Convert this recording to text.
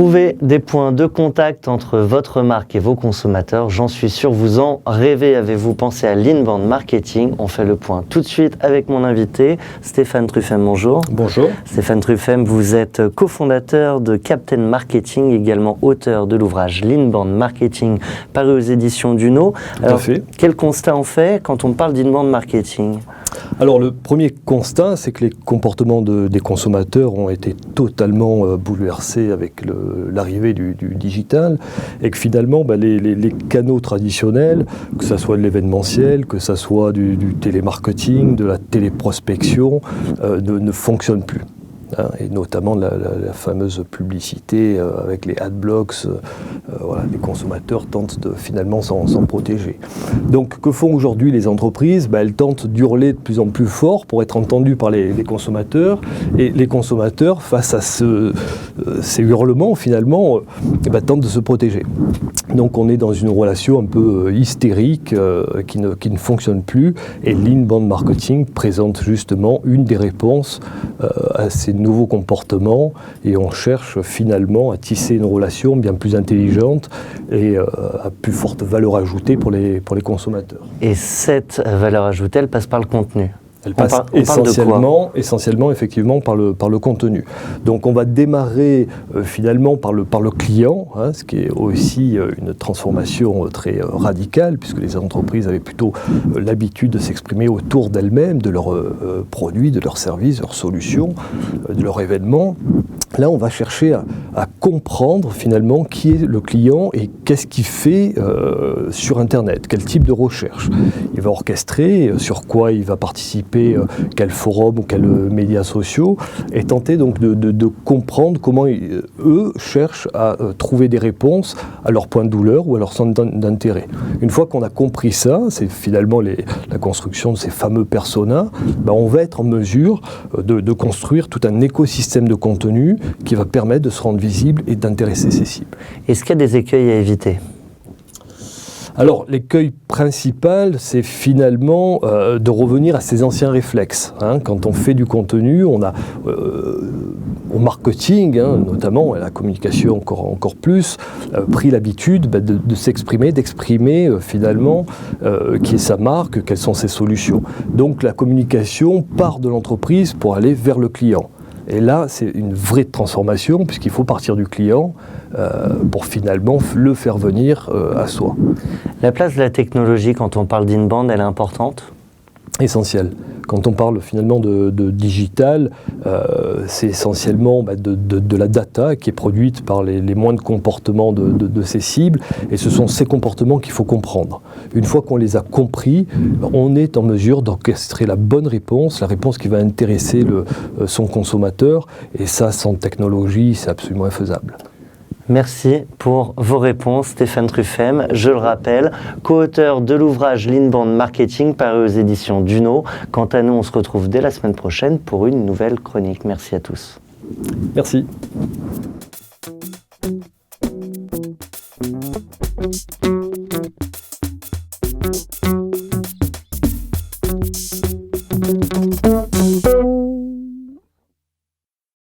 Trouver des points de contact entre votre marque et vos consommateurs, j'en suis sûr, vous en rêvez. Avez-vous pensé à l'inbound marketing? On fait le point tout de suite avec mon invité, Stéphane Truffem. Bonjour. Bonjour. Stéphane Truffem, vous êtes cofondateur de Captain Marketing, également auteur de l'ouvrage L'inbound marketing, paru aux éditions Duno. Tout à fait. Quel constat on fait quand on parle d'inbound marketing? Alors le premier constat, c'est que les comportements des consommateurs ont été totalement bouleversés avec l'arrivée du digital et que finalement les canaux traditionnels, que ce soit de l'événementiel, que ce soit du télémarketing, de la téléprospection, ne fonctionnent plus. Et notamment la fameuse publicité avec les adblocks, les consommateurs tentent de finalement s'en protéger. Donc que font aujourd'hui les entreprises? Elles tentent d'hurler de plus en plus fort pour être entendues par les consommateurs, et les consommateurs, face à ces hurlements finalement, tentent de se protéger. Donc on est dans une relation un peu hystérique qui ne fonctionne plus, et l'inbound marketing présente justement une des réponses à ces nouveaux comportements, et on cherche finalement à tisser une relation bien plus intelligente et à plus forte valeur ajoutée pour les consommateurs. Et cette valeur ajoutée, elle passe par le contenu. Elle passe essentiellement effectivement par le contenu. Donc on va démarrer finalement par le client, ce qui est aussi une transformation très radicale, puisque les entreprises avaient plutôt l'habitude de s'exprimer autour d'elles-mêmes, de leurs produits, de leurs services, de leurs solutions, de leurs événements. Là, on va chercher à comprendre finalement qui est le client et qu'est-ce qu'il fait sur Internet, quel type de recherche. Il va orchestrer, sur quoi il va participer, quel forum ou quels médias sociaux, et tenter donc de comprendre comment eux cherchent à trouver des réponses à leurs points de douleur ou à leurs centres d'intérêt. Une fois qu'on a compris ça, c'est finalement la construction de ces fameux personas, on va être en mesure de construire tout un écosystème de contenu qui va permettre de se rendre visible et d'intéresser ses cibles. Est-ce qu'il y a des écueils à éviter ? Alors, l'écueil principal, c'est finalement de revenir à ses anciens réflexes. Quand on fait du contenu, on a au marketing, notamment, et la communication encore plus, pris l'habitude de s'exprimer, d'exprimer finalement qui est sa marque, quelles sont ses solutions. Donc la communication part de l'entreprise pour aller vers le client. Et là, c'est une vraie transformation, puisqu'il faut partir du client pour finalement le faire venir à soi. La place de la technologie, quand on parle d'inbound, elle est importante ? Essentiel. Quand on parle finalement de digital, c'est essentiellement de la data qui est produite par les moindres comportements de ces cibles, et ce sont ces comportements qu'il faut comprendre. Une fois qu'on les a compris, on est en mesure d'orchestrer la bonne réponse, la réponse qui va intéresser son consommateur, et ça, sans technologie, c'est absolument infaisable. Merci pour vos réponses, Stéphane Truffem. Je le rappelle, co-auteur de l'ouvrage L'inbound marketing, paru aux éditions Duno. Quant à nous, on se retrouve dès la semaine prochaine pour une nouvelle chronique. Merci à tous. Merci.